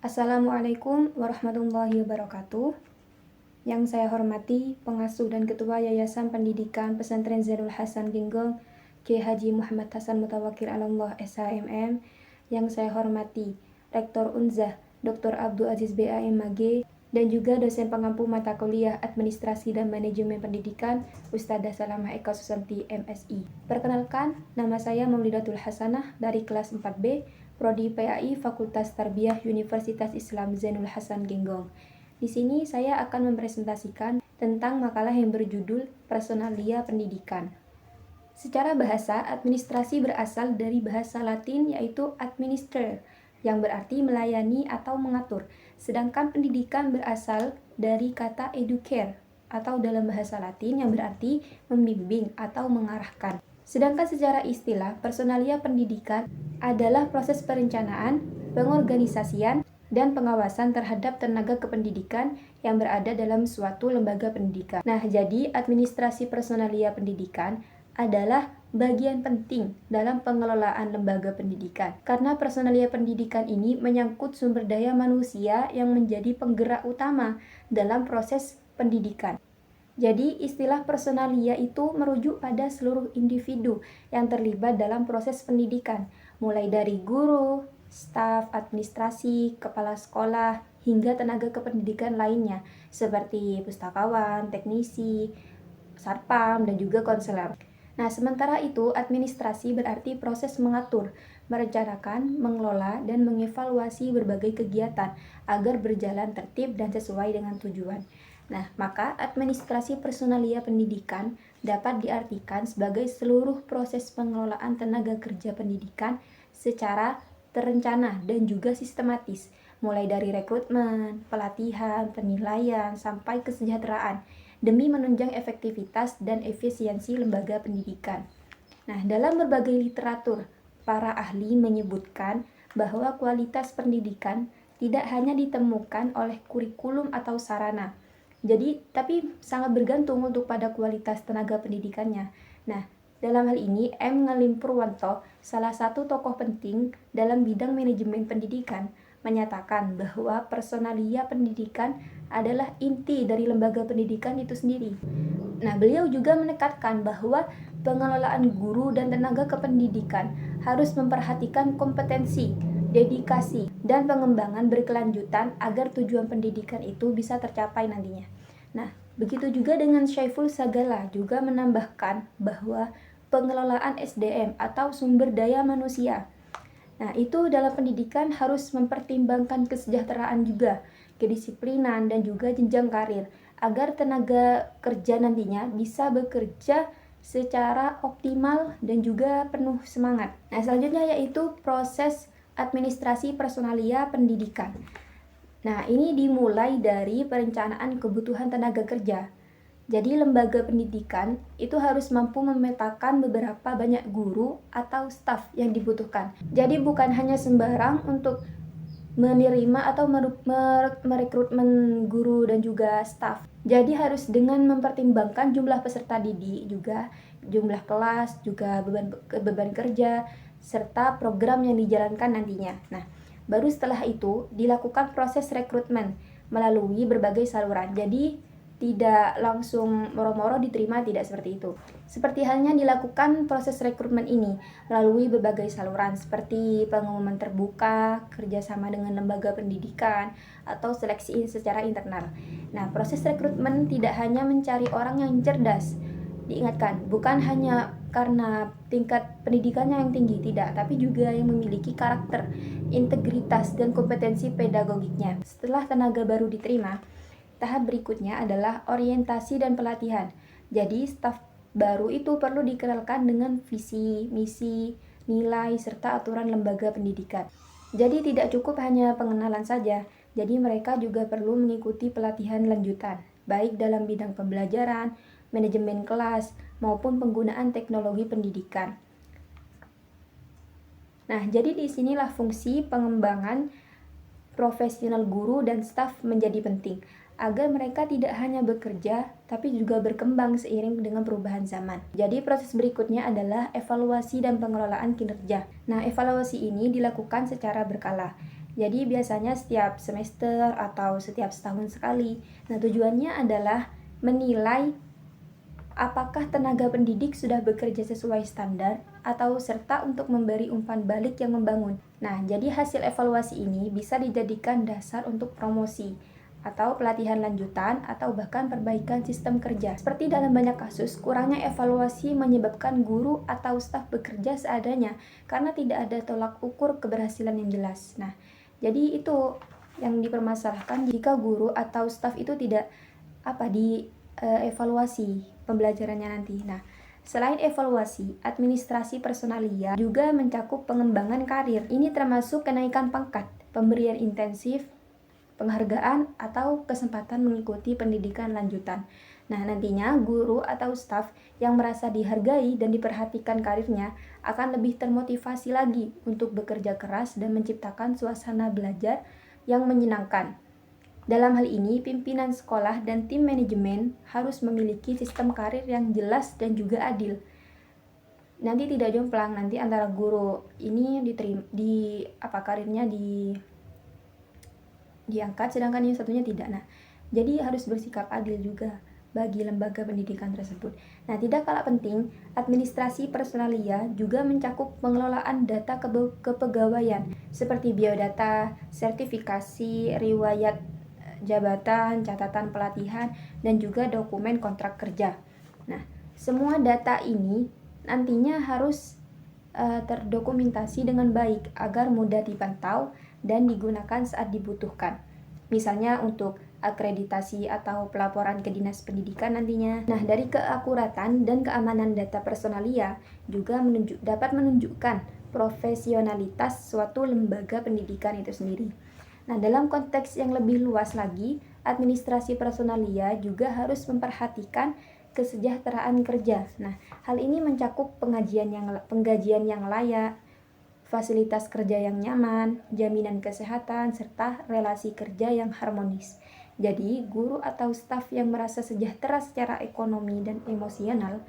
Assalamualaikum warahmatullahi wabarakatuh. Yang saya hormati Pengasuh dan Ketua Yayasan Pendidikan Pesantren Zainul Hasan Genggong, Kiai Haji Muhammad Hasan Mutawakil Alallah SHMM. Yang saya hormati Rektor Unzah Dr. Abdul Aziz BAMAG, dan juga dosen pengampu mata kuliah Administrasi dan Manajemen Pendidikan Ustadzah Salamah Eka Susanti MSI. Perkenalkan, nama saya Maulidatul Hasanah dari kelas 4B, Prodi PAI Fakultas Tarbiyah Universitas Islam Zainul Hasan Genggong. Di sini saya akan mempresentasikan tentang makalah yang berjudul Personalia Pendidikan. Secara bahasa, administrasi berasal dari bahasa Latin yaitu administer, yang berarti melayani atau mengatur. Sedangkan pendidikan berasal dari kata educare, atau dalam bahasa Latin yang berarti membimbing atau mengarahkan. Sedangkan secara istilah, personalia pendidikan adalah proses perencanaan, pengorganisasian, dan pengawasan terhadap tenaga kependidikan yang berada dalam suatu lembaga pendidikan. Nah, jadi administrasi personalia pendidikan adalah bagian penting dalam pengelolaan lembaga pendidikan. Karena personalia pendidikan ini menyangkut sumber daya manusia yang menjadi penggerak utama dalam proses pendidikan. Jadi, istilah personalia itu merujuk pada seluruh individu yang terlibat dalam proses pendidikan, mulai dari guru, staf, administrasi, kepala sekolah, hingga tenaga kependidikan lainnya, seperti pustakawan, teknisi, satpam, dan juga konselor. Nah, sementara itu, administrasi berarti proses mengatur, merencanakan, mengelola, dan mengevaluasi berbagai kegiatan agar berjalan tertib dan sesuai dengan tujuan. Nah, maka administrasi personalia pendidikan dapat diartikan sebagai seluruh proses pengelolaan tenaga kerja pendidikan secara terencana dan juga sistematis, mulai dari rekrutmen, pelatihan, penilaian, sampai kesejahteraan, demi menunjang efektivitas dan efisiensi lembaga pendidikan. Nah, dalam berbagai literatur, para ahli menyebutkan bahwa kualitas pendidikan tidak hanya ditemukan oleh kurikulum atau sarana, tapi sangat bergantung untuk pada kualitas tenaga pendidikannya. Nah, dalam hal ini, M. Ngalim Purwanto, salah satu tokoh penting dalam bidang manajemen pendidikan, menyatakan bahwa personalia pendidikan adalah inti dari lembaga pendidikan itu sendiri. Nah, beliau juga menekankan bahwa pengelolaan guru dan tenaga kependidikan harus memperhatikan kompetensi, dedikasi, dan pengembangan berkelanjutan agar tujuan pendidikan itu bisa tercapai nantinya. Nah, begitu juga dengan Syaiful Sagala juga menambahkan bahwa pengelolaan SDM atau sumber daya manusia. Nah, itu dalam pendidikan harus mempertimbangkan kesejahteraan juga, kedisiplinan, dan juga jenjang karir, agar tenaga kerja nantinya bisa bekerja secara optimal dan juga penuh semangat. Nah, selanjutnya yaitu proses administrasi personalia pendidikan. Nah, ini dimulai dari perencanaan kebutuhan tenaga kerja. Jadi, lembaga pendidikan itu harus mampu memetakan beberapa banyak guru atau staf yang dibutuhkan. Jadi, bukan hanya sembarang untuk menerima atau merekrutmen guru dan juga staf. Jadi, harus dengan mempertimbangkan jumlah peserta didik juga, jumlah kelas, juga beban kerja, serta program yang dijalankan nantinya. Nah, baru setelah itu dilakukan proses rekrutmen melalui berbagai saluran. Jadi tidak langsung moro-moro diterima, tidak seperti itu. Seperti halnya dilakukan proses rekrutmen ini melalui berbagai saluran seperti pengumuman terbuka, kerjasama dengan lembaga pendidikan, atau seleksi secara internal. Nah, proses rekrutmen tidak hanya mencari orang yang cerdas. Diingatkan, bukan hanya karena tingkat pendidikannya yang tinggi, tidak, tapi juga yang memiliki karakter, integritas, dan kompetensi pedagogiknya. Setelah tenaga baru diterima, tahap berikutnya adalah orientasi dan pelatihan. Jadi, staf baru itu perlu dikenalkan dengan visi, misi, nilai, serta aturan lembaga pendidikan. Jadi, tidak cukup hanya pengenalan saja. Jadi, mereka juga perlu mengikuti pelatihan lanjutan, baik dalam bidang pembelajaran, manajemen kelas, maupun penggunaan teknologi pendidikan. Nah, jadi disinilah fungsi pengembangan profesional guru dan staf menjadi penting, agar mereka tidak hanya bekerja, tapi juga berkembang seiring dengan perubahan zaman. Jadi proses berikutnya adalah evaluasi dan pengelolaan kinerja. Nah, evaluasi ini dilakukan secara berkala. Jadi biasanya setiap semester atau setiap setahun sekali. Nah, tujuannya adalah menilai apakah tenaga pendidik sudah bekerja sesuai standar atau serta untuk memberi umpan balik yang membangun. Nah, jadi hasil evaluasi ini bisa dijadikan dasar untuk promosi atau pelatihan lanjutan atau bahkan perbaikan sistem kerja. Seperti dalam banyak kasus, kurangnya evaluasi menyebabkan guru atau staf bekerja seadanya karena tidak ada tolak ukur keberhasilan yang jelas. Nah, jadi itu yang dipermasalahkan jika guru atau staf itu tidak evaluasi pembelajarannya nanti. Nah, selain evaluasi, administrasi personalia juga mencakup pengembangan karir. Ini termasuk kenaikan pangkat, pemberian intensif, penghargaan, atau kesempatan mengikuti pendidikan lanjutan. Nah, nantinya guru atau staf yang merasa dihargai dan diperhatikan karirnya akan lebih termotivasi lagi untuk bekerja keras dan menciptakan suasana belajar yang menyenangkan. Dalam hal ini, pimpinan sekolah dan tim manajemen harus memiliki sistem karir yang jelas dan juga adil. Nanti tidak jomplang nanti antara guru ini karirnya diangkat sedangkan yang satunya tidak. Nah, jadi harus bersikap adil juga bagi lembaga pendidikan tersebut. Nah, tidak kalah penting, administrasi personalia juga mencakup pengelolaan data kepegawaian seperti biodata, sertifikasi, riwayat jabatan, catatan pelatihan, dan juga dokumen kontrak kerja. Nah, semua data ini nantinya harus terdokumentasi dengan baik agar mudah dipantau dan digunakan saat dibutuhkan. Misalnya untuk akreditasi atau pelaporan ke Dinas Pendidikan nantinya. Nah, dari keakuratan dan keamanan data personalia juga dapat menunjukkan profesionalitas suatu lembaga pendidikan itu sendiri. Nah, dalam konteks yang lebih luas lagi, administrasi personalia juga harus memperhatikan kesejahteraan kerja. Nah, hal ini mencakup penggajian yang layak, fasilitas kerja yang nyaman, jaminan kesehatan, serta relasi kerja yang harmonis. Jadi, guru atau staf yang merasa sejahtera secara ekonomi dan emosional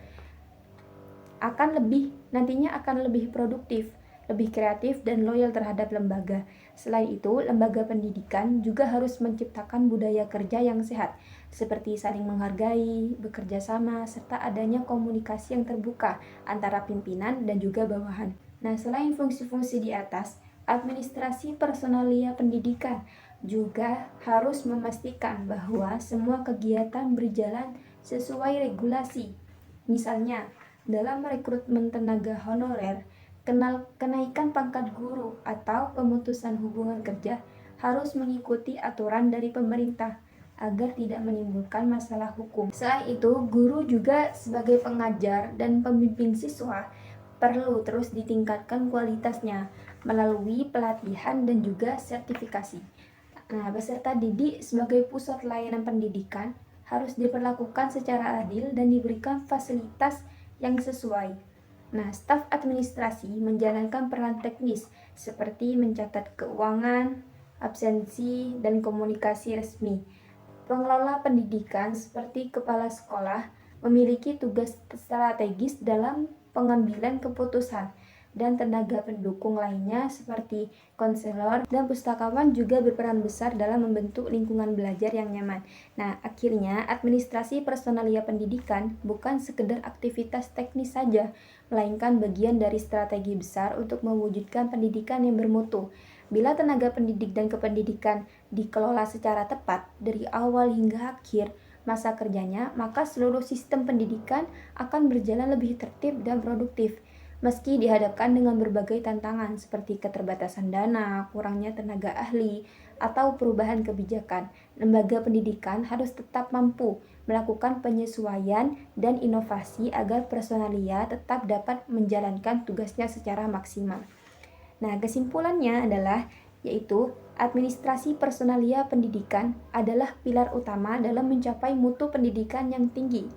nantinya akan lebih produktif, lebih kreatif, dan loyal terhadap lembaga. Selain itu, lembaga pendidikan juga harus menciptakan budaya kerja yang sehat, seperti saling menghargai, bekerja sama, serta adanya komunikasi yang terbuka antara pimpinan dan juga bawahan. Nah, selain fungsi-fungsi di atas, administrasi personalia pendidikan juga harus memastikan bahwa semua kegiatan berjalan sesuai regulasi. Misalnya, dalam rekrutmen tenaga honorer, kenaikan pangkat guru atau pemutusan hubungan kerja harus mengikuti aturan dari pemerintah agar tidak menimbulkan masalah hukum. Selain itu, guru juga sebagai pengajar dan pembimbing siswa perlu terus ditingkatkan kualitasnya melalui pelatihan dan juga sertifikasi. Nah, peserta didik sebagai pusat layanan pendidikan harus diperlakukan secara adil dan diberikan fasilitas yang sesuai. Nah, staf administrasi menjalankan peran teknis seperti mencatat keuangan, absensi, dan komunikasi resmi. Pengelola pendidikan seperti kepala sekolah memiliki tugas strategis dalam pengambilan keputusan, dan tenaga pendukung lainnya seperti konselor dan pustakawan juga berperan besar dalam membentuk lingkungan belajar yang nyaman. Nah, akhirnya administrasi personalia pendidikan bukan sekedar aktivitas teknis saja, melainkan bagian dari strategi besar untuk mewujudkan pendidikan yang bermutu. Bila tenaga pendidik dan kependidikan dikelola secara tepat dari awal hingga akhir masa kerjanya, maka seluruh sistem pendidikan akan berjalan lebih tertib dan produktif. Meski dihadapkan dengan berbagai tantangan seperti keterbatasan dana, kurangnya tenaga ahli, atau perubahan kebijakan, lembaga pendidikan harus tetap mampu melakukan penyesuaian dan inovasi agar personalia tetap dapat menjalankan tugasnya secara maksimal. Nah, kesimpulannya adalah yaitu administrasi personalia pendidikan adalah pilar utama dalam mencapai mutu pendidikan yang tinggi.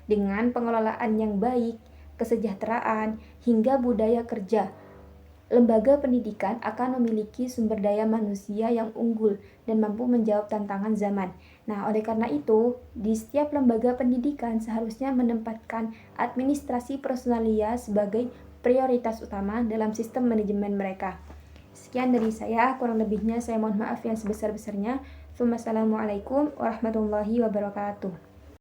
Dengan pengelolaan yang baik, kesejahteraan, hingga budaya kerja, lembaga pendidikan akan memiliki sumber daya manusia yang unggul dan mampu menjawab tantangan zaman. Nah, oleh karena itu, di setiap lembaga pendidikan seharusnya menempatkan administrasi personalia sebagai prioritas utama dalam sistem manajemen mereka. Sekian dari saya, kurang lebihnya saya mohon maaf yang sebesar-besarnya. Wassalamualaikum warahmatullahi wabarakatuh.